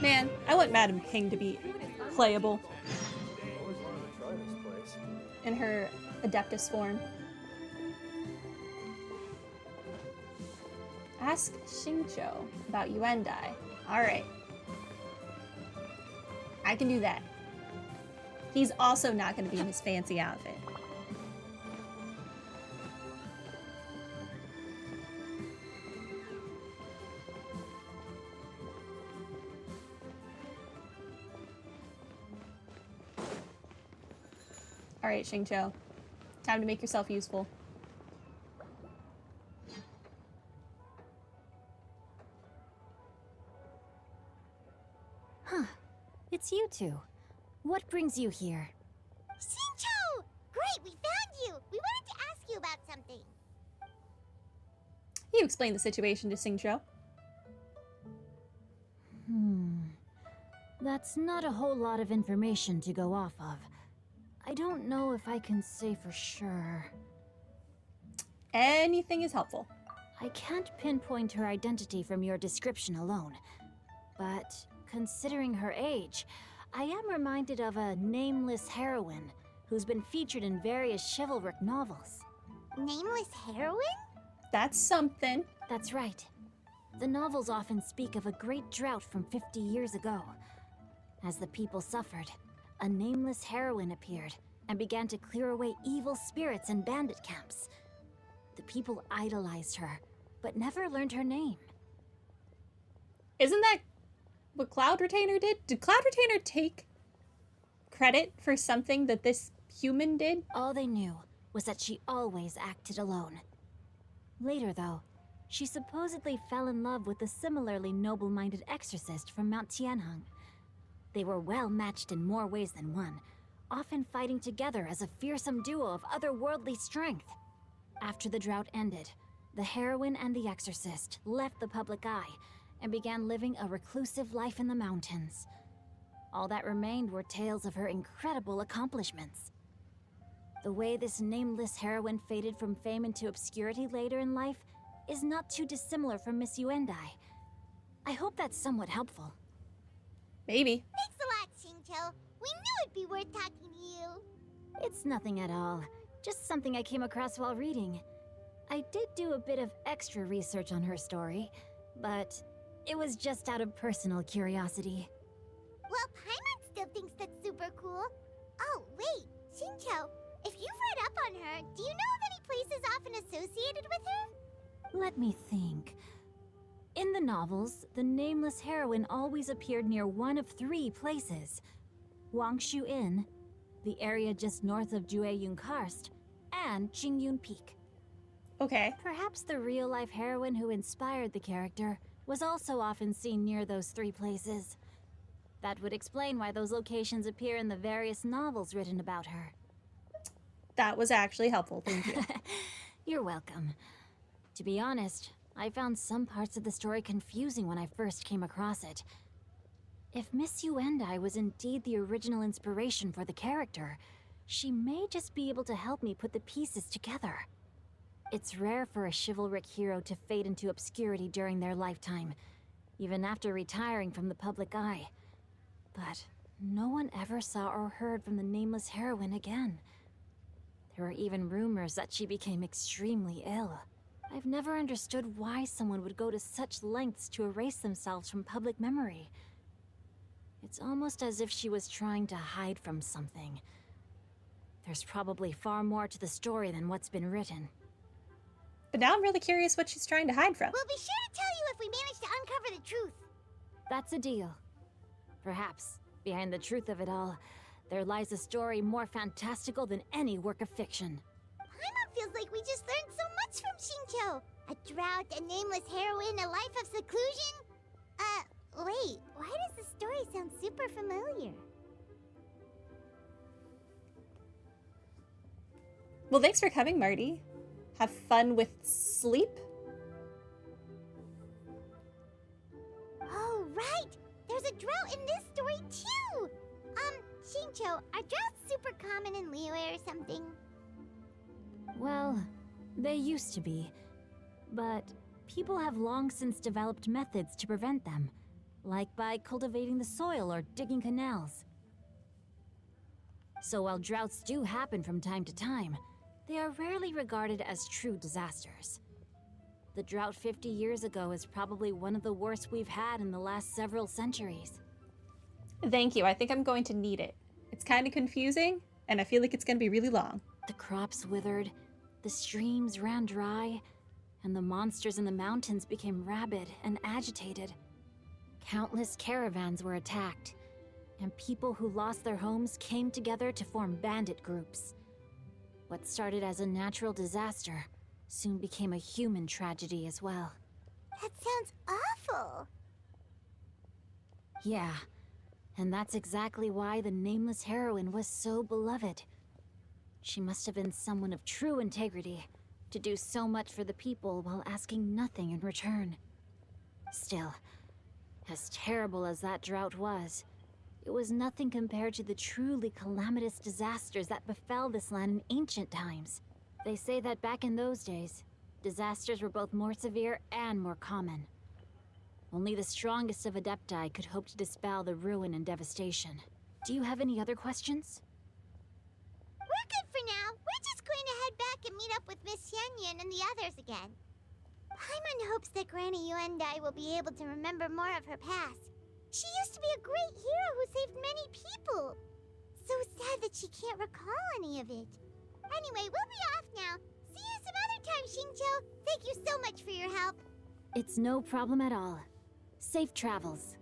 Man, I want Madame Hing to be playable Always wanted to try this place. in her Adeptus form. Ask Xingqiu about Yuendai. Alright. I can do that. He's also not going to be in his fancy outfit. Alright, Xingqiu. Time to make yourself useful. Huh. It's you two. What brings you here? Xingqiu! Great, we found you! We wanted to ask you about something. You explain the situation to Xingqiu. That's not a whole lot of information to go off of. I don't know if I can say for sure. Anything is helpful. I can't pinpoint her identity from your description alone. But considering her age, I am reminded of a nameless heroine who's been featured in various chivalric novels. Nameless heroine? That's something. That's right. The novels often speak of a great drought from 50 years ago. As the people suffered, a nameless heroine appeared and began to clear away evil spirits in bandit camps. The people idolized her, but never learned her name. Isn't that what Cloud Retainer did? Did Cloud Retainer take credit for something that this human did? All they knew was that she always acted alone. Later, though, she supposedly fell in love with a similarly noble-minded exorcist from Mount Tianheng. They were well matched in more ways than one, often fighting together as a fearsome duo of otherworldly strength. After the drought ended, the heroine and the exorcist left the public eye and began living a reclusive life in the mountains. All that remained were tales of her incredible accomplishments. The way this nameless heroine faded from fame into obscurity later in life is not too dissimilar from Miss Yuendai. I hope that's somewhat helpful. Maybe. Thanks a lot, Xingqiu. We knew it'd be worth talking to you. It's nothing at all. Just something I came across while reading. I did do a bit of extra research on her story, but it was just out of personal curiosity. Well, Paimon still thinks that's super cool. Oh, wait, Xingqiu, if you've read up on her, do you know of any places often associated with her? Let me think. In the novels, the nameless heroine always appeared near one of 3 places. Wangshu Inn, the area just north of Jueyun Karst, and Xingyun Peak. Okay. Perhaps the real-life heroine who inspired the character was also often seen near those 3 places. That would explain why those locations appear in the various novels written about her. That was actually helpful. Thank you. You're welcome. To be honest, I found some parts of the story confusing when I first came across it. If Miss Yuendai was indeed the original inspiration for the character, she may just be able to help me put the pieces together. It's rare for a chivalric hero to fade into obscurity during their lifetime, even after retiring from the public eye. But no one ever saw or heard from the nameless heroine again. There were even rumors that she became extremely ill. I've never understood why someone would go to such lengths to erase themselves from public memory. It's almost as if she was trying to hide from something. There's probably far more to the story than what's been written. But now I'm really curious what she's trying to hide from. We'll be sure to tell you if we manage to uncover the truth. That's a deal. Perhaps, behind the truth of it all, there lies a story more fantastical than any work of fiction. Paimon feels like we just learned so much from Xingqiu. A drought, a nameless heroine, a life of seclusion. Wait, why does the story sound super familiar? Well, thanks for coming, Marty. Have fun with sleep. Oh, right! There's a drought in this story, too! Xingqiu, are droughts super common in Liyue or something? Well, they used to be. But people have long since developed methods to prevent them. like by cultivating the soil or digging canals. So while droughts do happen from time to time, they are rarely regarded as true disasters. The drought 50 years ago is probably one of the worst we've had in the last several centuries. Thank you. I think I'm going to need it. It's kind of confusing, and I feel like it's going to be really long. The crops withered, the streams ran dry, and the monsters in the mountains became rabid and agitated. Countless caravans were attacked, and people who lost their homes came together to form bandit groups. What started as a natural disaster soon became a human tragedy as well. That sounds awful. Yeah, and that's exactly why the nameless heroine was so beloved. She must have been someone of true integrity, to do so much for the people while asking nothing in return. Still, as terrible as that drought was, it was nothing compared to the truly calamitous disasters that befell this land in ancient times. They say that back in those days, disasters were both more severe and more common. Only the strongest of Adepti could hope to dispel the ruin and devastation. Do you have any other questions? We're good for now. We're just going to head back and meet up with Miss Xianyun and the others again. Paimon hopes that Granny Yuendai will be able to remember more of her past. She used to be a great hero who saved many people. So sad that she can't recall any of it. Anyway, we'll be off now. See you some other time, Xingqiu. Thank you so much for your help. It's no problem at all. Safe travels.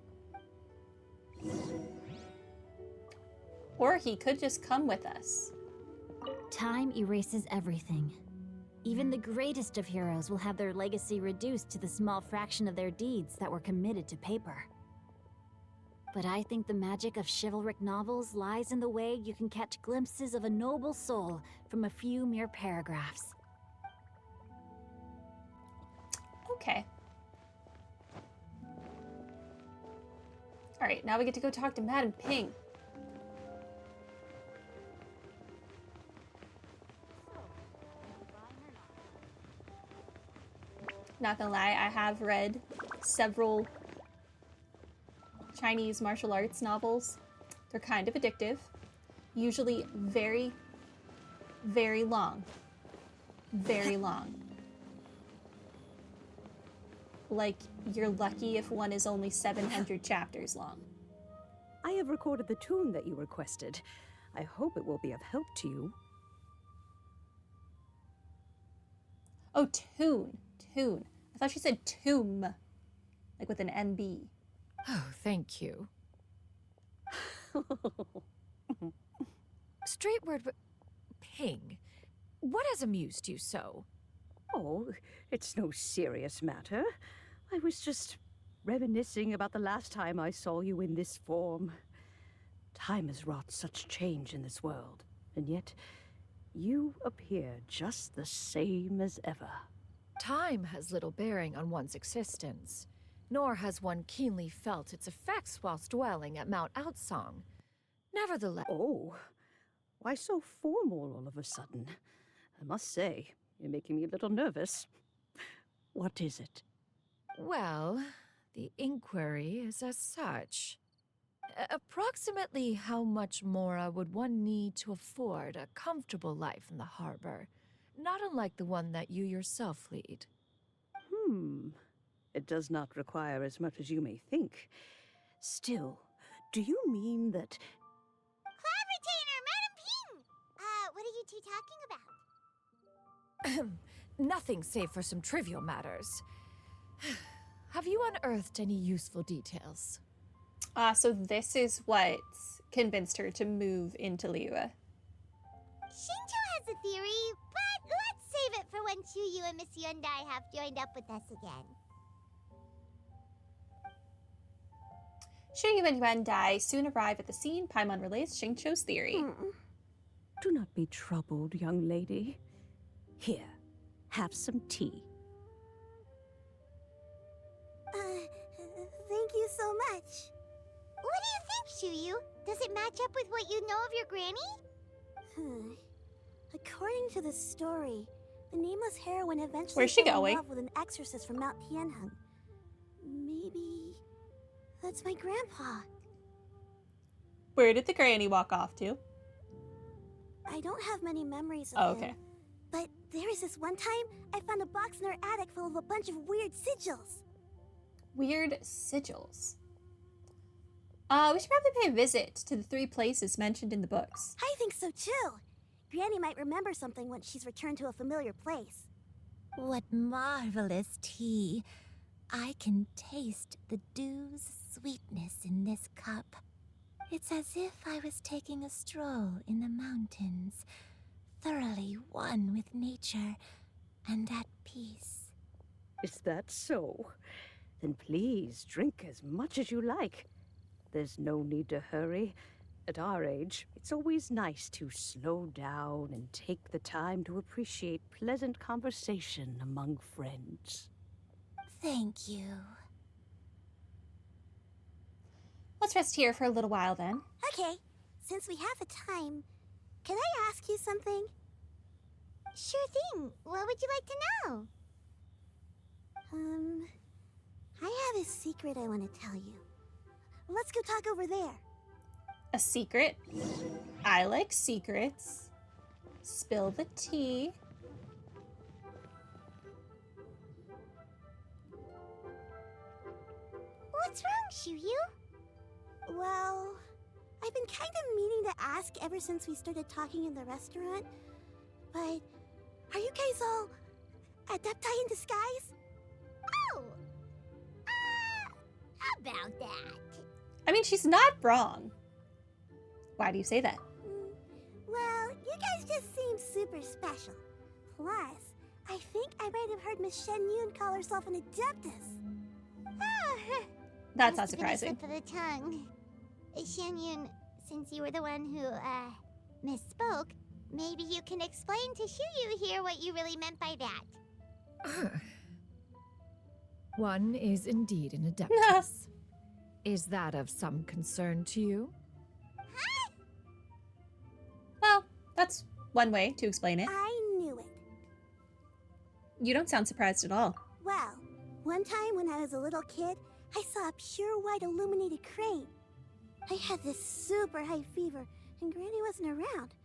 Or he could just come with us. Time erases everything. Even the greatest of heroes will have their legacy reduced to the small fraction of their deeds that were committed to paper. But I think the magic of chivalric novels lies in the way you can catch glimpses of a noble soul from a few mere paragraphs. Okay. Alright, now we get to go talk to Madam Ping. Not gonna lie, I have read several Chinese martial arts novels. They're kind of addictive. Usually very, very long. Very long. Like, you're lucky if one is only 700 chapters long. I have recorded the tune that you requested. I hope it will be of help to you. Oh, tune. Tune. I thought she said tomb. Like with an NB. Oh, thank you. Straight word, but Ping, what has amused you so? Oh, it's no serious matter. I was just reminiscing about the last time I saw you in this form. Time has wrought such change in this world, and yet you appear just the same as ever. Time has little bearing on one's existence, nor has one keenly felt its effects whilst dwelling at Mount Outsong. Nevertheless... Oh, why so formal all of a sudden? I must say, you're making me a little nervous. What is it? Well, the inquiry is as such. Approximately how much more would one need to afford a comfortable life in the harbor, not unlike the one that you yourself lead? It does not require as much as you may think. Still, do you mean that... Cloud Retainer, Madam Ping! What are you two talking about? Nothing save for some trivial matters. Have you unearthed any useful details? So this is what convinced her to move into Liyue. Xingqiu has a theory, but let's save it for when Yu and Miss Yuendai have joined up with us again. Xianyun and Yuendai soon arrive at the scene. Paimon relays Xingqiu's theory. Do not be troubled, young lady. Here, have some tea. Thank you so much. What do you think, Xiyu? Does it match up with what you know of your granny? According to the story, the nameless heroine eventually Where's she fell going? in love with an exorcist from Mount Tianheng. Maybe That's my grandpa. Where did the granny walk off to? I don't have many memories of Oh, him. okay. But there was this one time I found a box in our attic full of a bunch of weird sigils. Weird sigils. We should probably pay a visit to the 3 places mentioned in the books. I think so too. Granny might remember something once she's returned to a familiar place. What marvelous tea. I can taste the dew's sweetness in this cup. It's as if I was taking a stroll in the mountains, thoroughly one with nature and at peace. Is that so? Then please drink as much as you like. There's no need to hurry. At our age, it's always nice to slow down and take the time to appreciate pleasant conversation among friends. Thank you. Let's rest here for a little while then. Okay, since we have the time, can I ask you something? Sure thing. What would you like to know? I have a secret I want to tell you. Let's go talk over there. A secret? I like secrets. Spill the tea. What's wrong, Xianyun? Well, I've been kind of meaning to ask ever since we started talking in the restaurant, but are you guys all adepti in disguise? Oh! About that. I mean, she's not wrong. Why do you say that? Well, you guys just seem super special. Plus, I think I might have heard Miss Xianyun call herself an adeptus. That's not Must have been a surprising. slip of the tongue. Xianyun, since you were the one who, misspoke, maybe you can explain to Xiu here what you really meant by that. One is indeed an adeptus. Is that of some concern to you? Well, that's one way to explain it. I knew it. You don't sound surprised at all. Well, one time when I was a little kid, I saw a pure white illuminated crane. I had this super high fever, and Granny wasn't around.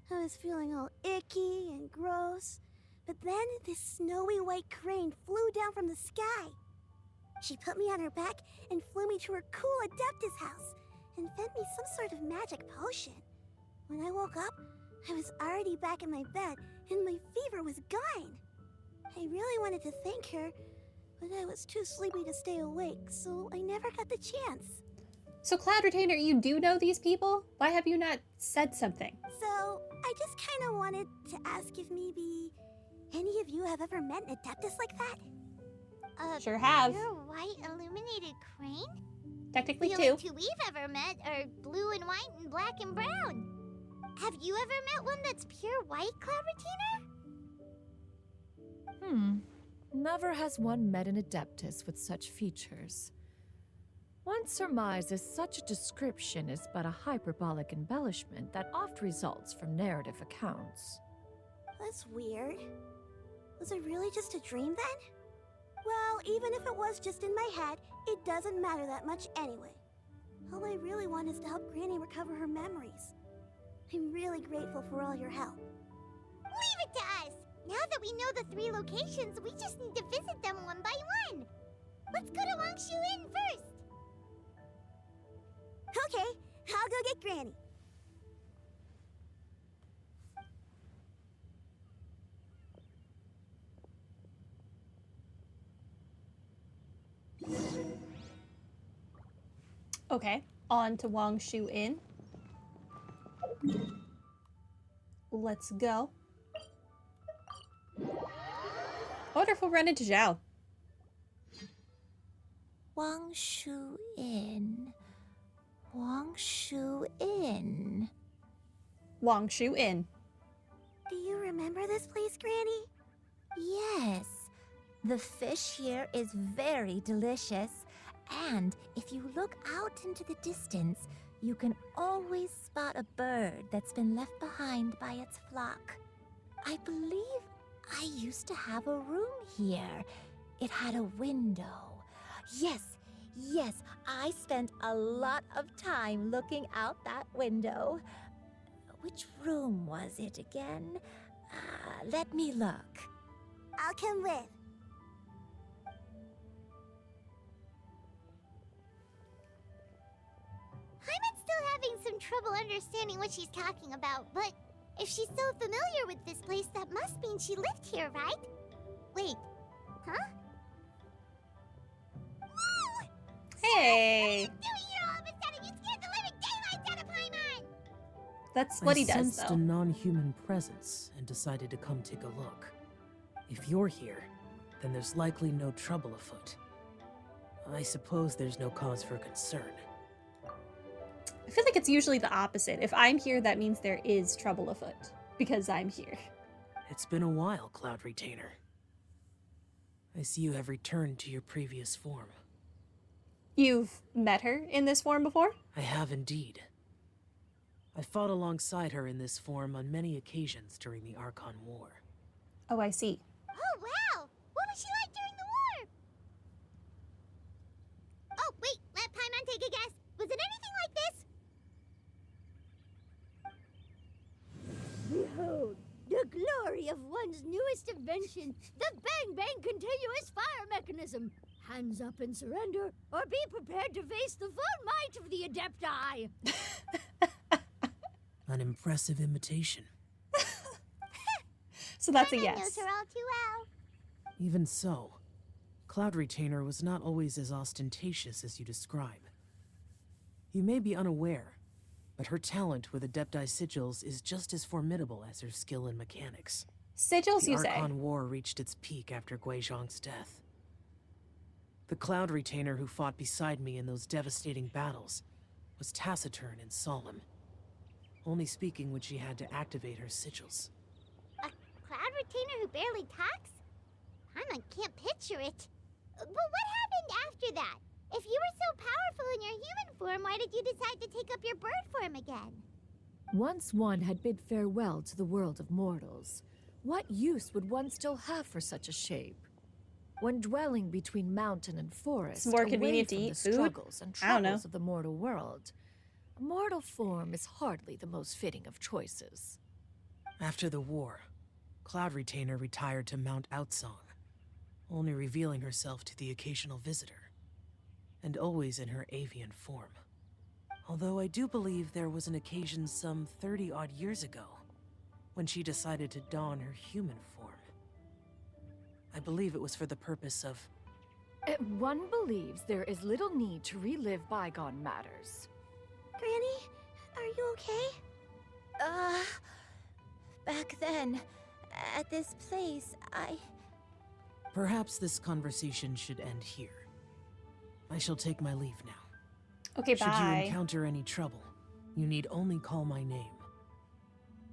I was feeling all icky and gross. But then this snowy white crane flew down from the sky. She put me on her back and flew me to her cool adeptus house and fed me some sort of magic potion. When I woke up, I was already back in my bed and my fever was gone. I really wanted to thank her, but I was too sleepy to stay awake, so I never got the chance. So, Cloud Retainer, you do know these people? Why have you not said something? So, I just kind of wanted to ask if maybe any of you have ever met an adeptus like that? Sure have. Pure white illuminated crane? Technically, The two. only two we've ever met are blue and white and black and brown. Have you ever met one that's pure white, Cloud Retainer? Never has one met an adeptus with such features. One surmises such a description is but a hyperbolic embellishment that oft results from narrative accounts. That's weird. Was it really just a dream then? Well, even if it was just in my head, it doesn't matter that much anyway. All I really want is to help Granny recover her memories. I'm really grateful for all your help. Leave it to us! Now that we know the 3 locations, we just need to visit them one by one. Let's go to Wangshu Inn first. Okay, I'll go get Granny. Okay, on to Wangshu Inn. Let's go. I wonder if we'll run into Zhao. Wangshu Inn. Wangshu Inn. Wangshu Inn. Do you remember this place, Granny? Yes. The fish here is very delicious. And if you look out into the distance, you can always spot a bird that's been left behind by its flock. I believe I used to have a room here. It had a window. Yes, Yes, I spent a lot of time looking out that window. Which room was it again? Let me look. I'll come with. Hyman's still having some trouble understanding what she's talking about, but if she's so familiar with this place, that must mean she lived here, right? Wait, huh? No! Hey! What are you doing here all of a sudden? You scared the living daylights out of Hyman! That's what he does, I sensed though. a non-human presence and decided to come take a look. If you're here, then there's likely no trouble afoot. I suppose there's no cause for concern. I feel like it's usually the opposite. If I'm here, that means there is trouble afoot, because I'm here. It's been a while, Cloud Retainer. I see you have returned to your previous form. You've met her in this form before? I have indeed. I fought alongside her in this form on many occasions during the Archon War. Oh, I see. Oh, wow! What was she like during the war? Oh, wait, let Paimon take a guess. Was it anything like this? Behold, the glory of one's newest invention, the Bang Bang Continuous Fire Mechanism. Hands up and surrender, or be prepared to face the full might of the Adepti. An impressive imitation. So that's a Paimon knows yes. her all too well. Even so, Cloud Retainer was not always as ostentatious as you describe. You may be unaware, but her talent with Adepti sigils is just as formidable as her skill in mechanics. Sigils, The you say? Archon War reached its peak after Guizhong's death. The Cloud Retainer who fought beside me in those devastating battles was taciturn and solemn, only speaking when she had to activate her sigils. A cloud retainer who barely talks? Paimon can't picture it. But what happened after that? If you were so powerful in your human form, why did you decide to take up your bird form again? Once one had bid farewell to the world of mortals, what use would one still have for such a shape? When dwelling between mountain and forest, It's more away convenient to from eat the food? struggles and I don't know. troubles of the mortal world, a mortal form is hardly the most fitting of choices. After the war, Cloud Retainer retired to Mount Outsong, only revealing herself to the occasional visitor, and always in her avian form. Although I do believe there was an occasion some 30-odd years ago, when she decided to don her human form. I believe it was for the purpose of... One believes there is little need to relive bygone matters. Granny, are you okay? Back then, at this place, Perhaps this conversation should end here. I shall take my leave now. Okay, Should you bye. encounter any trouble, you need only call my name.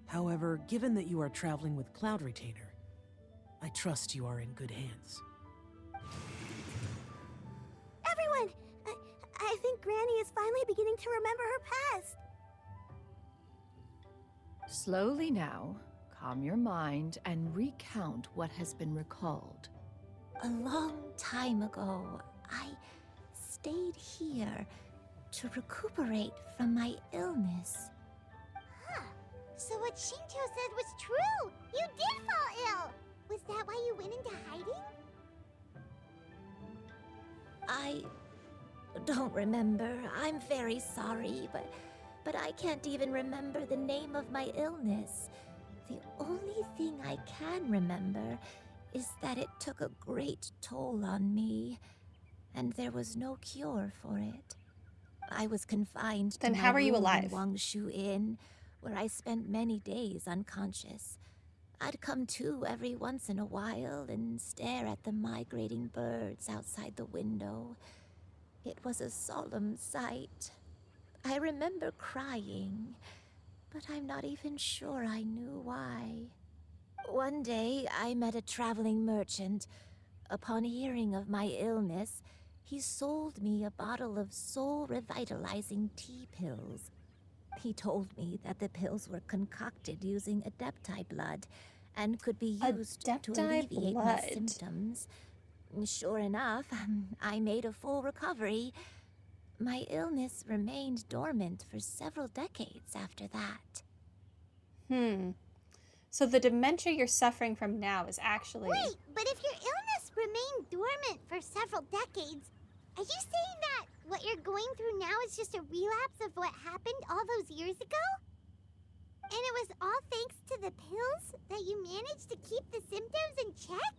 However, given that you are traveling with Cloud Retainer, I trust you are in good hands. Everyone, I think Granny is finally beginning to remember her past. Slowly now, calm your mind and recount what has been recalled. a long time ago, I stayed here to recuperate from my illness. Huh. So what Xingqiu said was true! You did fall ill! Was that why you went into hiding? I don't remember. I'm very sorry, but I can't even remember the name of my illness. The only thing I can remember is that it took a great toll on me, and there was no cure for it. I was confined Then to how my are you room alive? in Wangshu Inn, where I spent many days unconscious. I'd come to every once in a while and stare at the migrating birds outside the window. It was a solemn sight. I remember crying, but I'm not even sure I knew why. One day, I met a traveling merchant. Upon hearing of my illness, he sold me a bottle of soul-revitalizing tea pills. He told me that the pills were concocted using Adepti blood and could be used to Adepti alleviate my blood. symptoms. Sure enough, I made a full recovery. My illness remained dormant for several decades after that. So the dementia you're suffering from now is actually... Wait, but if your illness remained dormant for several decades, are you saying that what you're going through now is just a relapse of what happened all those years ago? And it was all thanks to the pills that you managed to keep the symptoms in check?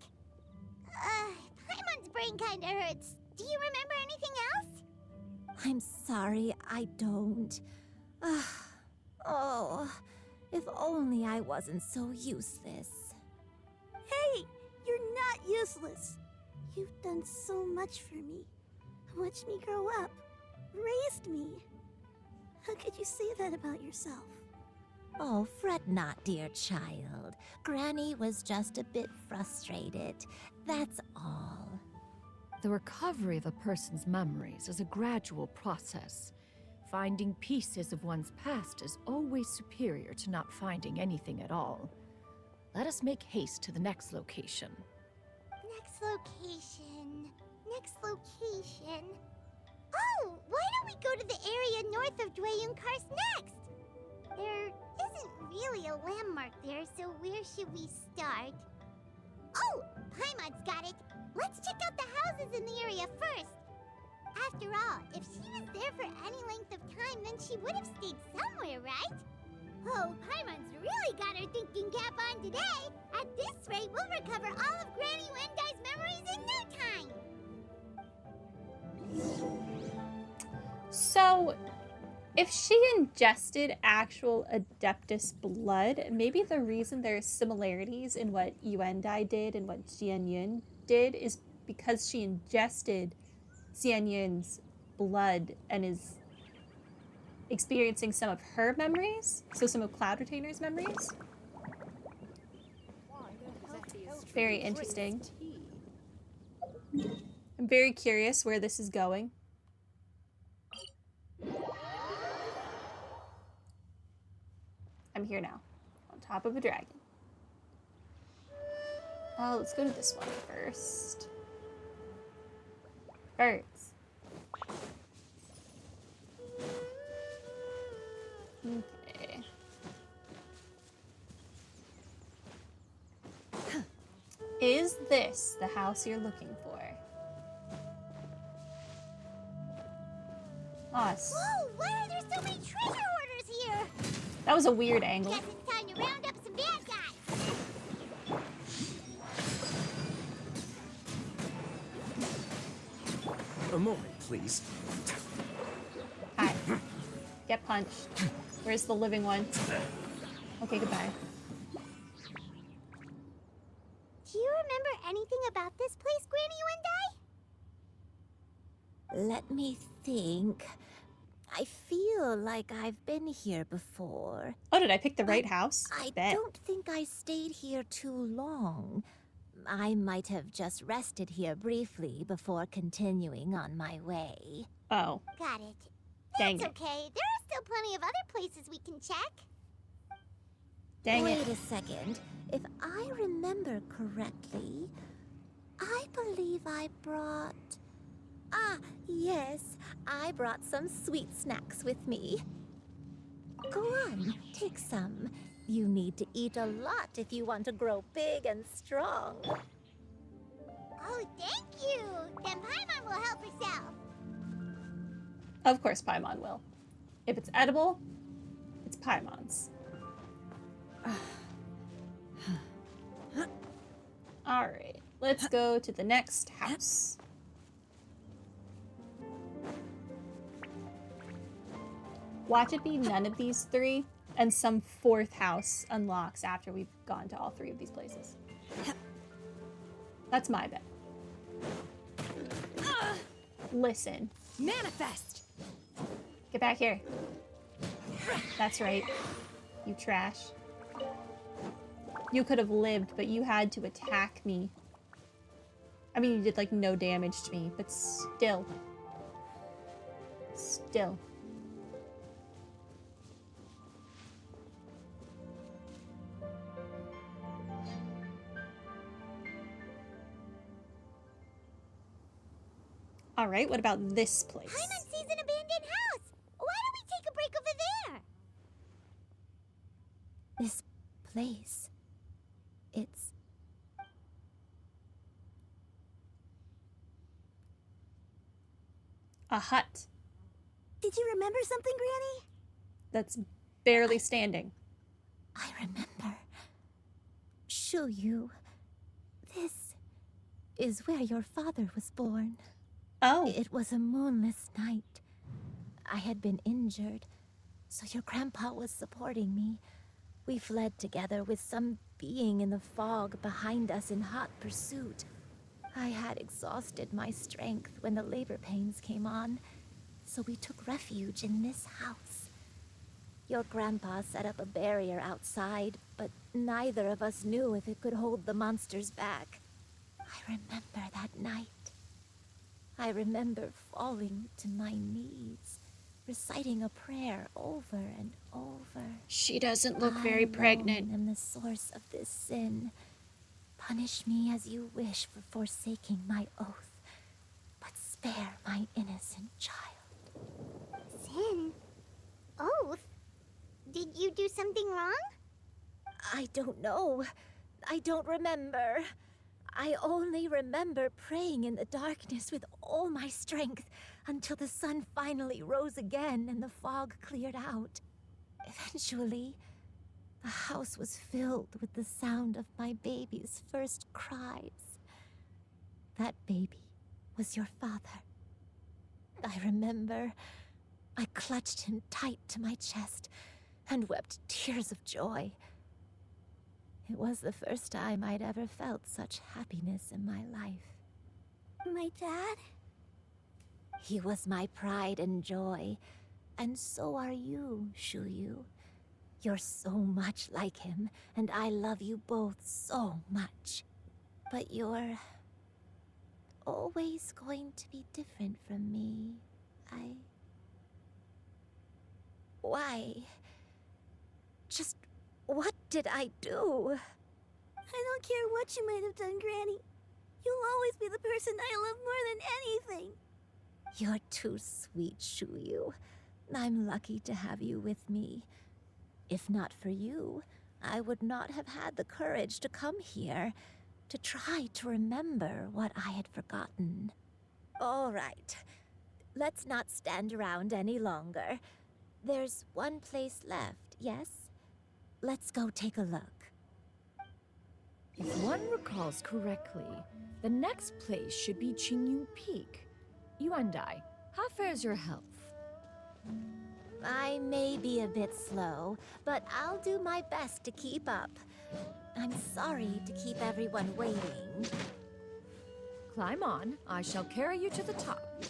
Paimon's brain kinda hurts. Do you remember anything else? I'm sorry, I don't. Oh, if only I wasn't so useless. Hey, you're not useless. You've done so much for me. Watched me grow up. Raised me. How could you say that about yourself? Oh, fret not, dear child. Granny was just a bit frustrated. That's all. The recovery of a person's memories is a gradual process. Finding pieces of one's past is always superior to not finding anything at all. Let us make haste to the next location. Next location. Next location. Oh, why don't we go to the area north of Dwayun Karst next? There isn't really a landmark there, so where should we start? Oh, Paimon's got it. Let's check out the houses in the area first. After all, if she was there for any length of time, then she would have stayed somewhere, right? Oh, Paimon's really got her thinking cap on today. At this rate, we'll recover all of Granny Wendai's memories in no time. So, if she ingested actual Adeptus blood, maybe the reason there are similarities in what Yuendai did and what Xianyun did is because she ingested Xianyun's blood and is experiencing some of her memories, so some of Cloud Retainer's memories. Very interesting. I'm very curious where this is going. I'm here now, on top of a dragon. Oh, let's go to this one first. Birds. Okay. Is this the house you're looking for? Us. Whoa, why are there so many treasure hoarders here? That was a weird angle. Guess it's time to round up some bad guys. A moment, please. Hi. Get punched. Where's the living one? Okay, goodbye. Do you remember anything about this place, Granny Wendai? Let me think. I feel like I've been here before. Oh, did I pick the right house? I Bet. don't think I stayed here too long. I might have just rested here briefly before continuing on my way. Oh, Got it. dang That's it. okay. There are still plenty of other places we can check. Dang Wait it. a second. If I remember correctly, I believe I brought... Ah, yes. I brought some sweet snacks with me. Go on, take some. You need to eat a lot if you want to grow big and strong. Oh, thank you. Then Paimon will help herself. Of course Paimon will. If it's edible, it's Paimon's. Alright, let's go to the next house. Watch it be none of these three, and some fourth house unlocks after we've gone to all three of these places. That's my bet. Listen. Manifest! Get back here. That's right. You trash. You could have lived, but you had to attack me. I mean, you did, like, no damage to me, but still. Still. All right, what about this place? Paimon sees an abandoned house. Why don't we take a break over there? This place. It's. A hut Did you remember something, Granny? that's barely standing. I remember. Xianyun. This is where your father was born. Oh, It was a moonless night. I had been injured, so your grandpa was supporting me. We fled together with some being in the fog behind us in hot pursuit. I had exhausted my strength when the labor pains came on, so we took refuge in this house. Your grandpa set up a barrier outside, but neither of us knew if it could hold the monsters back. I remember that night. I remember falling to my knees, reciting a prayer over and over. she doesn't look very I pregnant. alone am the source of this sin. Punish me as you wish for forsaking my oath, but spare my innocent child. Sin? Oath? Did you do something wrong? I don't know. I don't remember. I only remember praying in the darkness with all my strength until the sun finally rose again and the fog cleared out. Eventually, the house was filled with the sound of my baby's first cries. That baby was your father. I remember I clutched him tight to my chest and wept tears of joy. It was the first time I'd ever felt such happiness in my life. My dad? He was my pride and joy, and so are you, Xianyun. You're so much like him, and I love you both so much. But you're always going to be different from me. Why? Just what did I do? I don't care what you might have done, Granny. You'll always be the person I love more than anything. You're too sweet, Xianyun. I'm lucky to have you with me. If not for you, I would not have had the courage to come here, to try to remember what I had forgotten. All right, let's not stand around any longer. There's one place left, yes? Let's go take a look. If one recalls correctly, the next place should be Xingqiu Peak. Yuandai, how fares your health? I may be a bit slow, but I'll do my best to keep up. I'm sorry to keep everyone waiting. Climb on, I shall carry you to the top.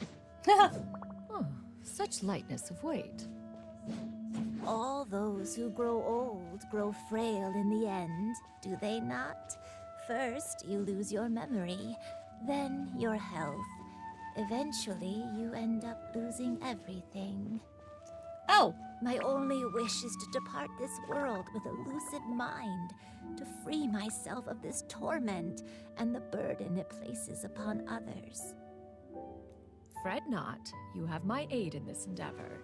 Oh, such lightness of weight. All those who grow old grow frail in the end, do they not? First, you lose your memory, then your health. Eventually, you end up losing everything. Oh, My only wish is to depart this world with a lucid mind, to free myself of this torment and the burden it places upon others. Fret not, you have my aid in this endeavor.